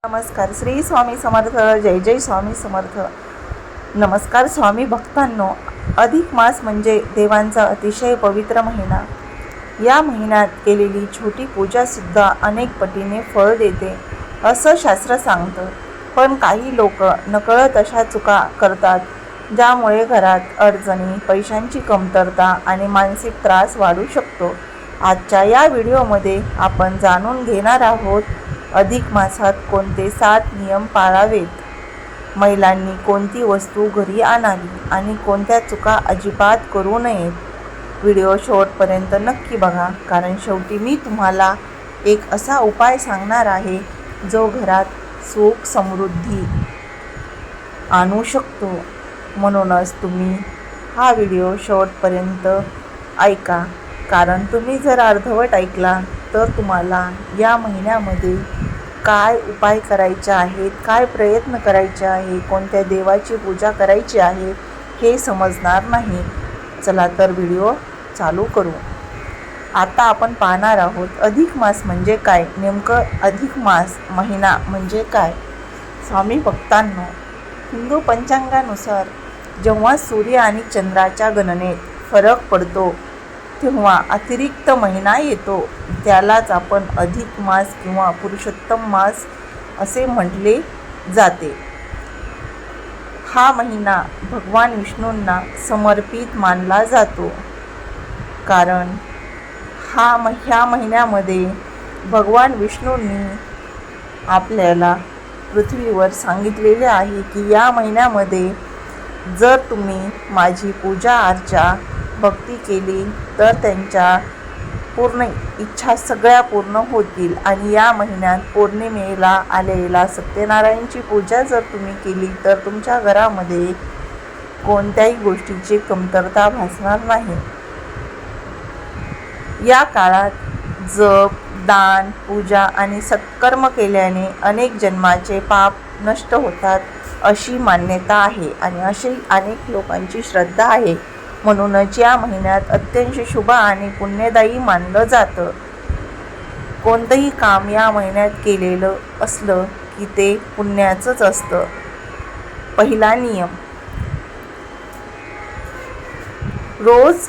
नमस्कार. श्री स्वामी समर्थ. जय जय स्वामी समर्थ. नमस्कार स्वामी भक्तांनो. अधिक मास म्हणजे देवांचा अतिशय पवित्र महिना. या महिन्यात केलेली छोटी पूजासुद्धा अनेक पटीने फळ देते असं शास्त्र सांगतं. पण काही लोक नकळत अशा चुका करतात ज्यामुळे घरात अडचणी, पैशांची कमतरता आणि मानसिक त्रास वाढू शकतो. आजच्या या व्हिडिओमध्ये आपण जाणून घेणार आहोत अधिक मासात कोणते 7 नियम पाळावेत, महिलांनी कोणती वस्तू घरी आणावी आणि कोणत्या चुका अजिबात करू नयेत. व्हिडिओ शेवटपर्यंत नक्की बघा, कारण शेवटी मी तुम्हाला एक असा उपाय सांगणार आहे जो घरात सुख समृद्धी आणू शकतो. म्हणूनच तुम्ही हा व्हिडिओ शेवटपर्यंत ऐका, कारण तुम्ही जर अर्धवट ऐकला तर तुम्हाला या महिन्यामध्ये काय उपाय करायचे आहेत, काय प्रयत्न करायचे आहे, कोणत्या देवाची पूजा करायची आहे हे समजणार नाही. चला तर व्हिडिओ चालू करू. आता आपण पाहणार आहोत अधिक मास म्हणजे काय. नेमकं अधिक मास महिना म्हणजे काय. स्वामी भक्तांनो, हिंदू पंचांगानुसार जेव्हा सूर्य आणि चंद्राच्या गणनेत फरक पडतो तेव्हा अतिरिक्त महिना येतो. त्यालाच आपण अधिक मास किंवा पुरुषोत्तम मास असे म्हटले जाते. हा महिना भगवान विष्णूंना समर्पित मानला जातो, कारण ह्या महिन्यामध्ये भगवान विष्णूंनी आपल्याला पृथ्वीवर सांगितलेले आहे की या महिन्यामध्ये जर तुम्ही माझी पूजा अर्चा भक्ती केली तर त्यांच्या पूर्ण इच्छा सगळ्या पूर्ण होतील. आणि या महिन्यात पौर्णिमेला आलेला सत्यनारायणची पूजा जर तुम्ही केली तर तुमच्या घरामध्ये कोणत्याही गोष्टीची कमतरता भासणार नाही. या काळात जप, दान, पूजा आणि सत्कर्म केल्याने अनेक जन्माचे पाप नष्ट होतात अशी मान्यता आहे आणि अशी अनेक लोकांची श्रद्धा आहे. म्हणूनच या महिन्यात अत्यंत शुभ आणि पुण्यदायी मानलं जातं. कोणतंही काम या महिन्यात केलेलं असलं की ते पुण्याचंच असतं. पहिला नियम, रोज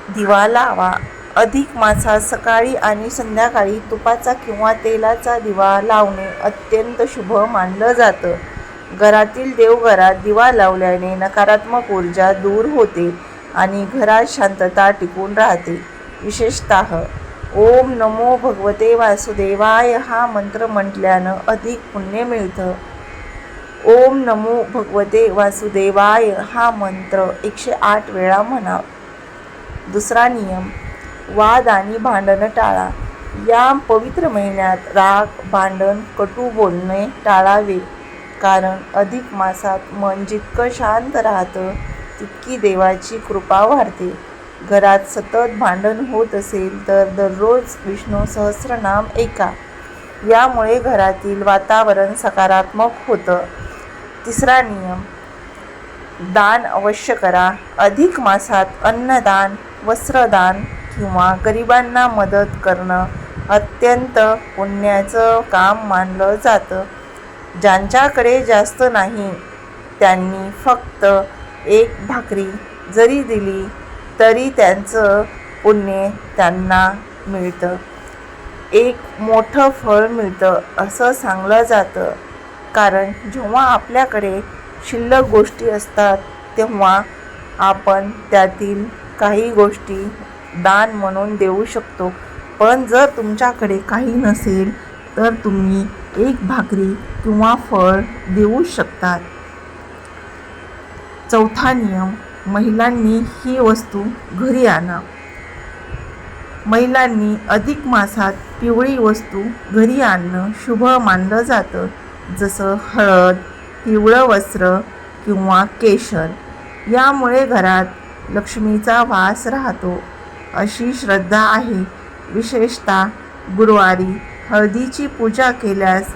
दिवा लावा. अधिक मासात सकाळी आणि संध्याकाळी तुपाचा किंवा तेलाचा दिवा लावणे अत्यंत शुभ मानलं जातं. घरातील देवघरात दिवा लावल्याने नकारात्मक ऊर्जा दूर होते आणि घरात शांतता टिकून राहते. विशेषतः ओम नमो भगवते वासुदेवाय हा मंत्र म्हटल्यानं अधिक पुण्य मिळतं. ओम नमो भगवते वासुदेवाय हा मंत्र 108 वेळा म्हणा. दुसरा नियम, वाद आणि भांडण टाळा. या पवित्र महिन्यात राग, भांडण, कटू बोलणे टाळावे, कारण अधिक मासात मन जितकं शांत राहतं तितकी देवाची कृपा वाढते. घरात सतत भांडण होत असेल तर दररोज विष्णू सहस्रनाम ऐका, यामुळे घरातील वातावरण सकारात्मक होतं. तिसरा नियम, दान अवश्य करा. अधिक मासात अन्नदान, वस्त्रदान किंवा गरिबांना मदत करणं अत्यंत पुण्याचं काम मानलं जातं. ज्यांच्याकडे जास्त नाही त्यांनी फक्त एक भाकरी जरी दिली तरी त्यांचं पुण्य त्यांना मिळतं, एक मोठं फळ मिळतं असं सांगलं जातं. कारण जेव्हा आपल्याकडे शिल्लक गोष्टी असतात तेव्हा आपण त्यातील काही गोष्टी दान म्हणून देऊ शकतो. पण जर तुमच्याकडे काही नसेल तर तुम्ही एक भाकरी किंवा फळ देऊ शकतात. चौथा नियम, महिलांनी ही वस्तू घरी आणा. महिलांनी अधिक मासात पिवळी वस्तू घरी आणणं शुभ मानलं जातं, जसं हळद, पिवळं वस्त्र किंवा केशर. यामुळे घरात लक्ष्मीचा वास राहतो अशी श्रद्धा आहे. विशेषतः गुरुवारी हळदीची पूजा केल्यास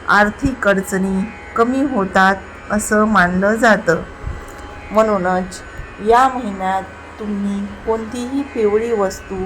आर्थिक अडचणी कमी होतात असं मानलं जातं. म्हणूनच या महिन्यात तुम्ही कोणतीही पिवळी वस्तू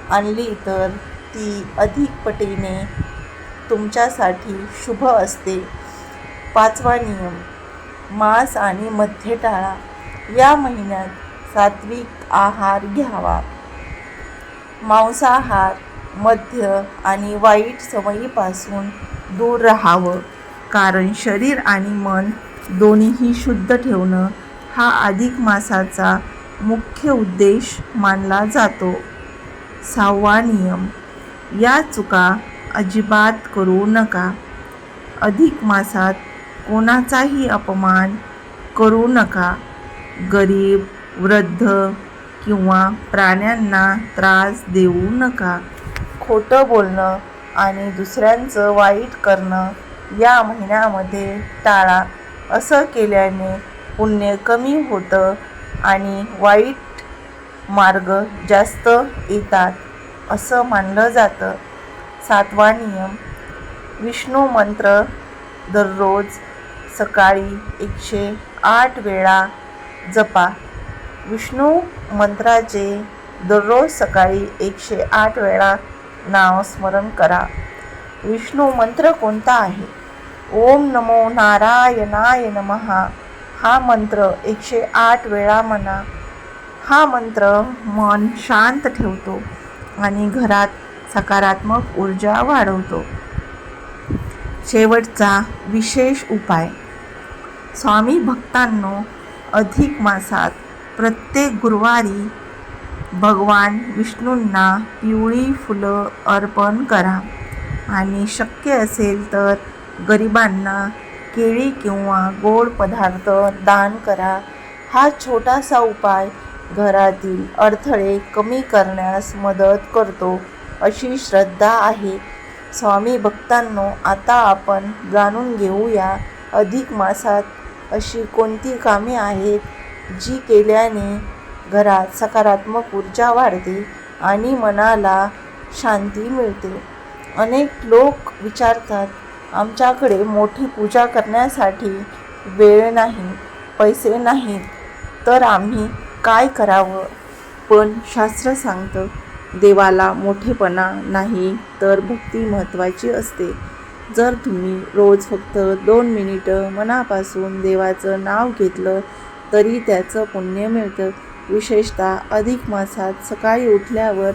आणली तर ती अधिक पटीने तुमच्यासाठी शुभ असते. 5वा नियम, मांस आणि मद्य टाळा. या महिन्यात सात्विक आहार घ्यावा. मांसाहार, मद्य आणि वाईट सवयीपासून दूर राहावं, कारण शरीर आणि मन दोन्हीही शुद्ध ठेवणं हा अधिक मासाचा मुख्य उद्देश मानला जातो. 6वा नियम, या चुका अजिबात करू नका. अधिक मासात कोणाचाही अपमान करू नका. गरीब, वृद्ध किंवा प्राण्यांना त्रास देऊ नका. खोटं बोलणं आणि दुसऱ्यांचं वाईट करणं या महिन्यामध्ये टाळा. असं केल्याने पुण्य कमी होतं आणि वाईट मार्ग जास्त येतात असं मानलं जातं. 7वा नियम, विष्णू मंत्र दररोज सकाळी 108 वेळा जपा. विष्णू मंत्राचे दररोज सकाळी 108 वेळा नामस्मरण करा. विष्णू मंत्र कोणता आहे? ओम नमो नारायणाय नमः हा मंत्र 108 वेळा म्हणा. हा मंत्र मन शांत ठेवतो आणि घरात सकारात्मक ऊर्जा वाढवतो. शेवटचा विशेष उपाय. स्वामी भक्तांनो, अधिक मासात प्रत्येक गुरुवारी भगवान विष्णूंना पिवळी फुलं अर्पण करा आणि शक्य असेल तर गरिबांना केळी किंवा गोड पदार्थ दान करा. हा छोटासा उपाय घरातील अडथळे कमी करण्यास मदत करतो अशी श्रद्धा आहे. स्वामी भक्तांनो, आता आपण जाणून घेऊया अधिक मासात अशी कोणती कामे आहेत जी केल्याने घरात सकारात्मक ऊर्जा वाढते आणि मनाला शांती मिळते. अनेक लोक विचारतात, आमच्याकडे मोठी पूजा करण्यासाठी वेळ नाही, पैसे नाहीत, तर आम्ही काय करावं? पण शास्त्र सांगतं, देवाला मोठेपणा नाही तर भक्ती महत्त्वाची असते. जर तुम्ही रोज फक्त 2 मिनिटं मनापासून देवाचं नाव घेतलं तरी त्याचं पुण्य मिळतं. विशेषतः अधिक मासात सकाळी उठल्यावर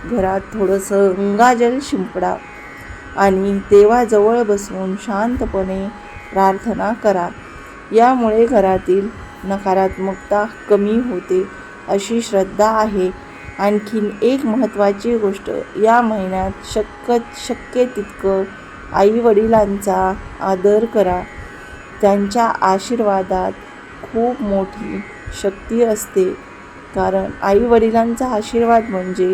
घरात थोडंसं गंगाजल शिंपडा आणि देवाजवळ बसून शांतपणे प्रार्थना करा. यामुळे घरातील नकारात्मकता कमी होते अशी श्रद्धा आहे. आणखीन एक महत्त्वाची गोष्ट, या महिन्यात शक्य तितकं आईवडिलांचा आदर करा. त्यांच्या आशीर्वादात खूप मोठी शक्ती असते, कारण आईवडिलांचा आशीर्वाद म्हणजे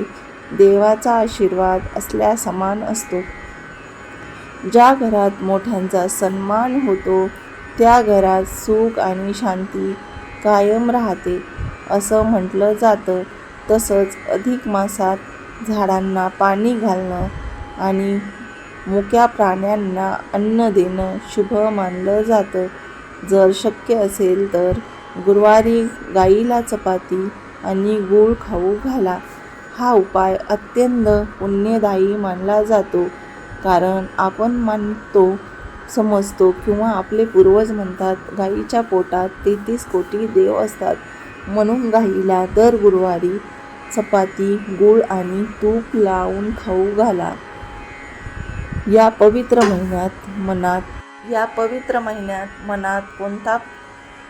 देवाचा आशीर्वाद असल्यासमान असतो. ज्या घरात मोठ्यांचा सन्मान होतो त्या घरात सुख आणि शांती कायम राहते असं म्हटलं जातं. तसंच अधिक मासात झाडांना पाणी घालणं आणि मुक्या प्राण्यांना अन्न देणं शुभ मानलं जातं. जर शक्य असेल तर गुरुवारी गाईला चपाती आणि गूळ खाऊ घाला. हा उपाय अत्यंत पुण्यदायी मानला जातो, कारण आपण मानतो, समजतो किंवा आपले पूर्वज म्हणतात, गाईच्या पोटात 33 कोटी देव असतात. म्हणून गाईला दर गुरुवारी चपाती, गूळ आणि तूप लावून खाऊ घाला. या पवित्र महिन्यात मनात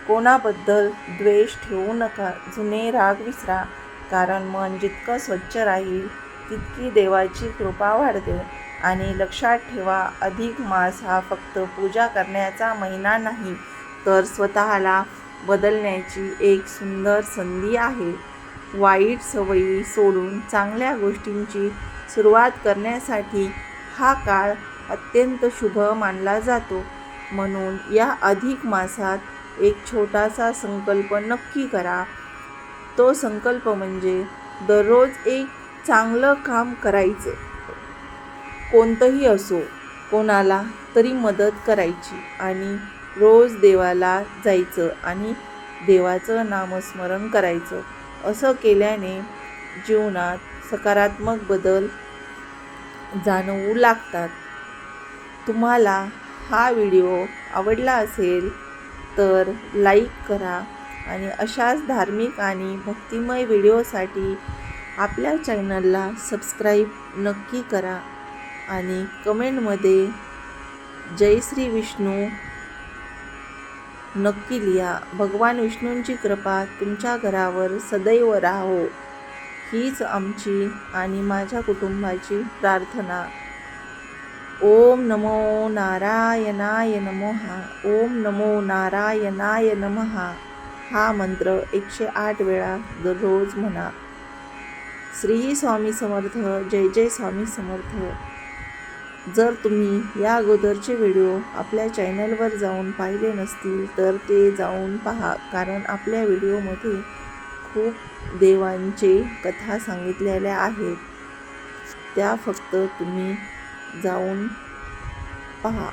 कोणाबद्दल द्वेष ठेवू नका. जुने राग विसरा, कारण मन जितकं स्वच्छ राहील तितकी देवाची कृपा वाढते. आणि लक्षात ठेवा, अधिक मास हा फक्त पूजा करण्याचा महिना नाही, तर स्वतःला बदलण्याची एक सुंदर संधी आहे. वाईट सवयी सोडून चांगल्या गोष्टींची सुरुवात करण्यासाठी हा काळ अत्यंत शुभ मानला जातो. म्हणून या अधिक मासात एक छोटासा संकल्प नक्की करा. तो संकल्प म्हणजे दररोज एक चांगलं काम करायचं. कोणतंही असो, कोणाला तरी मदत करायची आणि रोज देवाला जायचं आणि देवाचं नामस्मरण करायचं. असं केल्याने जीवनात सकारात्मक बदल जाणवू लागतात. तुम्हाला हा व्हिडिओ आवडला असेल तर लाईक करा आणि अशाच धार्मिक आणि भक्तिमय व्हिडिओसाठी आपल्या चॅनलला सबस्क्राईब नक्की करा आणि कमेंटमध्ये जय श्री विष्णू नक्की लिहा. भगवान विष्णूंची कृपा तुमच्या घरावर सदैव राहो हीच आमची आणि माझ्या कुटुंबाची प्रार्थना. ओम नमो नारायणाय नमः. ओम नमो नारायणाय नमः हा मंत्र 108 वेळा दररोज म्हणा. श्री स्वामी समर्थ. जय जय स्वामी समर्थ. जर तुम्ही या अगोदरचे व्हिडिओ आपल्या चॅनलवर जाऊन पाहिले नसतील तर ते जाऊन पहा, कारण आपल्या व्हिडिओमध्ये खूप देवांचे कथा सांगितलेल्या आहेत, त्या फक्त तुम्ही जाऊन पहा.